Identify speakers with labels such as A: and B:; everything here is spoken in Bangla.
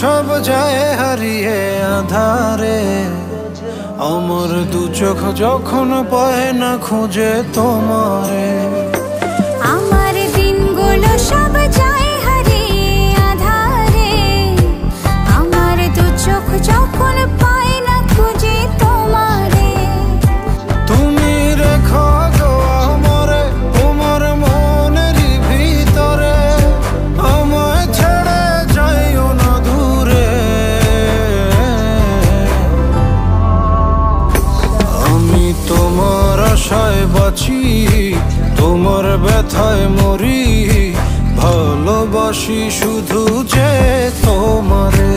A: সব যায় হারিয়ে আধারে, আমার দু চোখ যখন পায় না খুঁজে তোমারে।
B: আমার দিনগুলো সব যায় হারিয়ে আধারে, আমার দু চোখ যখন পায় না খুঁজে তোমারে।
A: তুমি রেখো গো আমারে তোমার মনেরই ভিতরে, আমায় ছেড়ে যাইও না দূরে। আমি তোমার আশায় বাঁচি, তোমার ব্যথায় মরি, ভালোবাসি শুধু যে তোমারে।